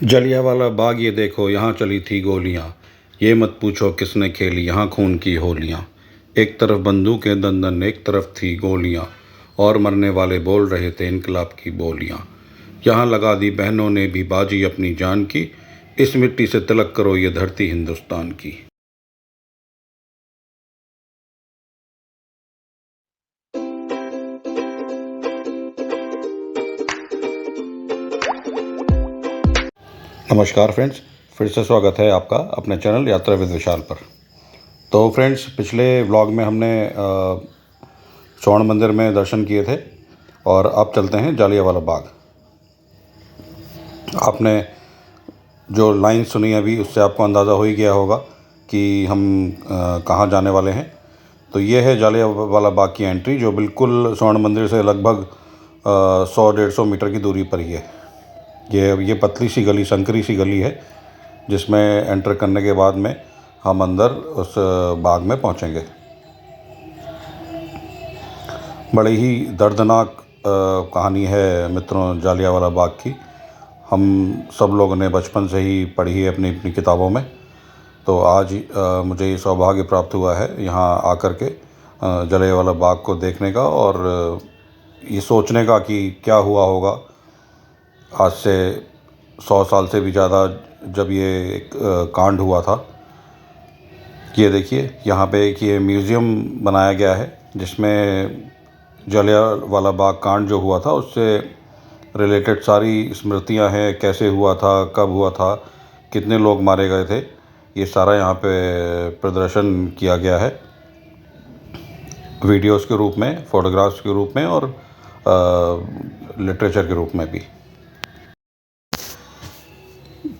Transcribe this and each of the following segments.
जलियांवाला बाग ये देखो, यहाँ चली थी गोलियाँ। ये मत पूछो किसने खेली यहाँ खून की होलियाँ। एक तरफ बंदूकें दंदन, एक तरफ थी गोलियाँ, और मरने वाले बोल रहे थे इनकलाब की बोलियाँ। यहाँ लगा दी बहनों ने भी बाजी अपनी जान की, इस मिट्टी से तिलक करो ये धरती हिंदुस्तान की। नमस्कार फ्रेंड्स, फिर से स्वागत है आपका अपने चैनल यात्रा विद विशाल पर। तो फ्रेंड्स, पिछले व्लॉग में हमने स्वर्ण मंदिर में दर्शन किए थे और अब चलते हैं जालियांवाला बाग। आपने जो लाइन सुनी अभी उससे आपको अंदाज़ा हो ही गया होगा कि हम कहाँ जाने वाले हैं। तो ये है जालियांवाला बाग की एंट्री, जो बिल्कुल स्वर्ण मंदिर से लगभग 100-150 मीटर की दूरी पर ही है। ये पतली सी गली, संकरी सी गली है, जिसमें एंटर करने के बाद में हम अंदर उस बाग में पहुंचेंगे। बड़ी ही दर्दनाक कहानी है मित्रों जालियांवाला बाग की। हम सब लोगों ने बचपन से ही पढ़ी है अपनी अपनी किताबों में। तो आज मुझे ये सौभाग्य प्राप्त हुआ है यहाँ आकर के जालियांवाला बाग को देखने का और ये सोचने का कि क्या हुआ होगा आज से 100 साल से भी ज़्यादा जब ये एक कांड हुआ था। ये देखिए, यहाँ पे एक ये म्यूज़ियम बनाया गया है जिसमें जालियांवाला बाग कांड जो हुआ था उससे रिलेटेड सारी स्मृतियाँ हैं, कैसे हुआ था, कब हुआ था, कितने लोग मारे गए थे, ये सारा यहाँ पे प्रदर्शन किया गया है वीडियोस के रूप में, फ़ोटोग्राफ्स के रूप में और लिटरेचर के रूप में भी।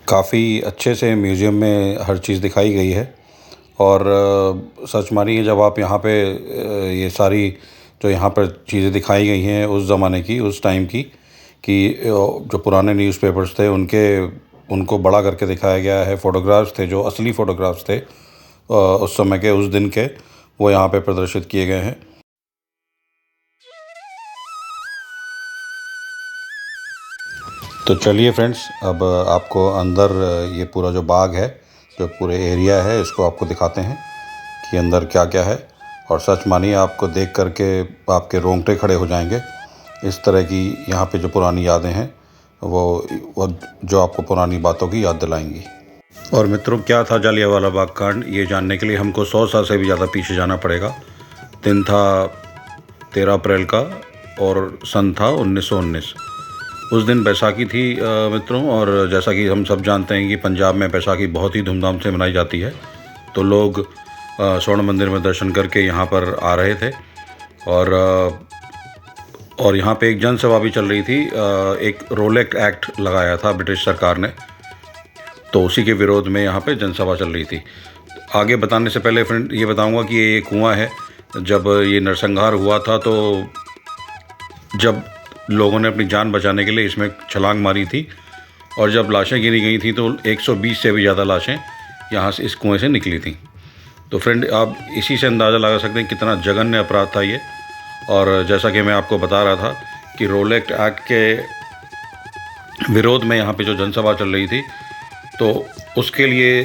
काफ़ी अच्छे से म्यूज़ियम में हर चीज़ दिखाई गई है और सच मानिए जब आप यहाँ पे ये सारी जो यहाँ पर चीज़ें दिखाई गई हैं उस ज़माने की, उस टाइम की, कि जो पुराने न्यूज़पेपर्स थे उनको बड़ा करके दिखाया गया है। फ़ोटोग्राफ्स थे, जो असली फ़ोटोग्राफ्स थे उस समय के, उस दिन के, वो यहाँ पे प्रदर्शित किए गए हैं। तो चलिए फ्रेंड्स, अब आपको अंदर ये पूरा जो बाग है, जो पूरे एरिया है, इसको आपको दिखाते हैं कि अंदर क्या क्या है। और सच मानिए आपको देख करके आपके रोंगटे खड़े हो जाएंगे। इस तरह की यहाँ पे जो पुरानी यादें हैं वो जो आपको पुरानी बातों की याद दिलाएंगी। और मित्रों, क्या था जालियांवाला बाग कांड, ये जानने के लिए हमको 100 साल से भी ज़्यादा पीछे जाना पड़ेगा। दिन था 13 अप्रैल का और सन था 1919। उस दिन बैसाखी थी मित्रों, और जैसा कि हम सब जानते हैं कि पंजाब में बैसाखी बहुत ही धूमधाम से मनाई जाती है। तो लोग स्वर्ण मंदिर में दर्शन करके यहाँ पर आ रहे थे और यहाँ पे एक जनसभा भी चल रही थी। एक रोलेट एक्ट लगाया था ब्रिटिश सरकार ने, तो उसी के विरोध में यहाँ पे जनसभा चल रही थी। आगे बताने से पहले फ्रेंड ये बताऊँगा कि ये कुआँ है। जब ये नरसंहार हुआ था तो जब लोगों ने अपनी जान बचाने के लिए इसमें छलांग मारी थी और जब लाशें गिनी गई थी तो 120 से भी ज़्यादा लाशें यहाँ से, इस कुएं से निकली थी। तो फ्रेंड, आप इसी से अंदाज़ा लगा सकते हैं कितना जघन्य अपराध था ये। और जैसा कि मैं आपको बता रहा था कि रोलेट एक्ट के विरोध में यहाँ पे जो जनसभा चल रही थी, तो उसके लिए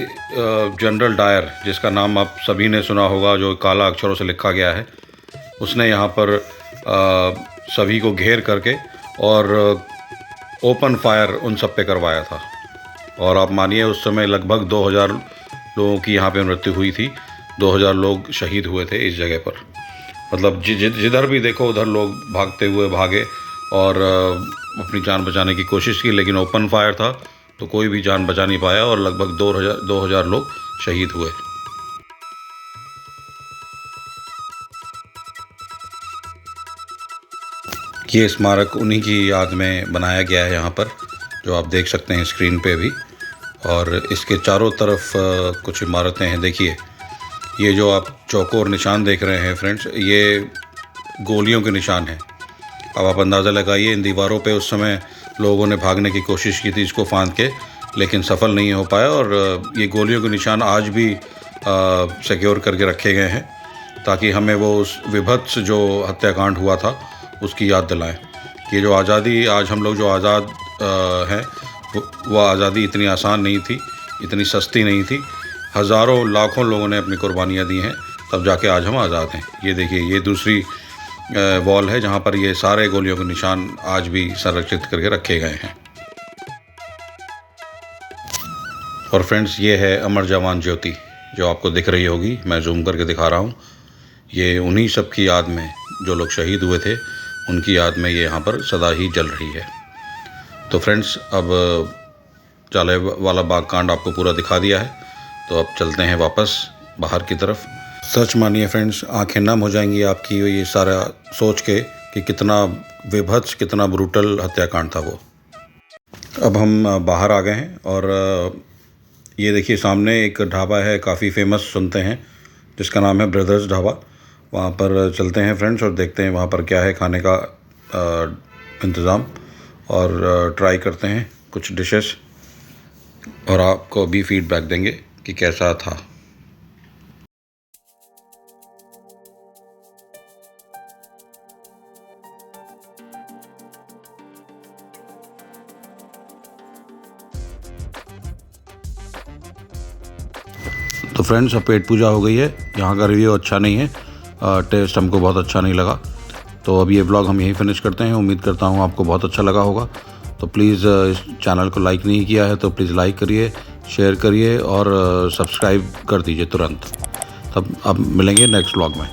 जनरल डायर, जिसका नाम आप सभी ने सुना होगा, जो काला अक्षरों से लिखा गया है, उसने यहाँ पर सभी को घेर करके और ओपन फायर उन सब पे करवाया था। और आप मानिए उस समय लगभग 2000 लोगों की यहाँ पे मृत्यु हुई थी। 2000 लोग शहीद हुए थे इस जगह पर। मतलब जिधर भी देखो उधर लोग भागते हुए भागे और अपनी जान बचाने की कोशिश की, लेकिन ओपन फायर था तो कोई भी जान बचा नहीं पाया और लगभग 2000 लोग शहीद हुए। ये स्मारक उन्हीं की याद में बनाया गया है यहाँ पर, जो आप देख सकते हैं स्क्रीन पे भी। और इसके चारों तरफ कुछ इमारतें हैं। देखिए, ये जो आप चौकोर निशान देख रहे हैं फ्रेंड्स, ये गोलियों के निशान हैं। अब आप अंदाज़ा लगाइए, इन दीवारों पे उस समय लोगों ने भागने की कोशिश की थी इसको फांद के, लेकिन सफल नहीं हो पाया। और ये गोलियों के निशान आज भी सिक्योर करके रखे गए हैं ताकि हमें वो उस विभत्स जो हत्याकांड हुआ था उसकी याद दिलाएं। ये जो आज़ादी, आज हम लोग जो आज़ाद हैं, वो आज़ादी इतनी आसान नहीं थी, इतनी सस्ती नहीं थी। हज़ारों लाखों लोगों ने अपनी कुर्बानियाँ दी हैं, तब जाके आज हम आज़ाद हैं। ये देखिए, ये दूसरी वॉल है जहाँ पर ये सारे गोलियों के निशान आज भी संरक्षित करके रखे गए हैं। और फ्रेंड्स, ये है अमर जवान ज्योति जो आपको दिख रही होगी, मैं जूम करके दिखा रहा हूँ। ये उन्हीं सब की याद में, जो लोग शहीद हुए थे, उनकी याद में ये यहाँ पर सदा ही जल रही है। तो फ्रेंड्स, अब जलियांवाला बाग कांड आपको पूरा दिखा दिया है, तो अब चलते हैं वापस बाहर की तरफ। सच मानिए फ्रेंड्स, आंखें नम हो जाएंगी आपकी ये सारा सोच के कि कितना विभत्स, कितना ब्रूटल हत्याकांड था वो। अब हम बाहर आ गए हैं और ये देखिए सामने एक ढाबा है, काफ़ी फेमस सुनते हैं, जिसका नाम है ब्रदर्स ढाबा। वहाँ पर चलते हैं फ्रेंड्स और देखते हैं वहाँ पर क्या है खाने का इंतज़ाम, और ट्राई करते हैं कुछ डिशेस, और आपको भी फीडबैक देंगे कि कैसा था। तो फ्रेंड्स, अब पेट पूजा हो गई है। यहाँ का रिव्यू अच्छा नहीं है, टेस्ट हमको बहुत अच्छा नहीं लगा। तो अब ये व्लॉग हम यहीं फिनिश करते हैं। उम्मीद करता हूँ आपको बहुत अच्छा लगा होगा। तो प्लीज़ इस चैनल को लाइक नहीं किया है तो प्लीज़ लाइक करिए, शेयर करिए और सब्सक्राइब कर दीजिए तुरंत। तब अब मिलेंगे नेक्स्ट व्लॉग में।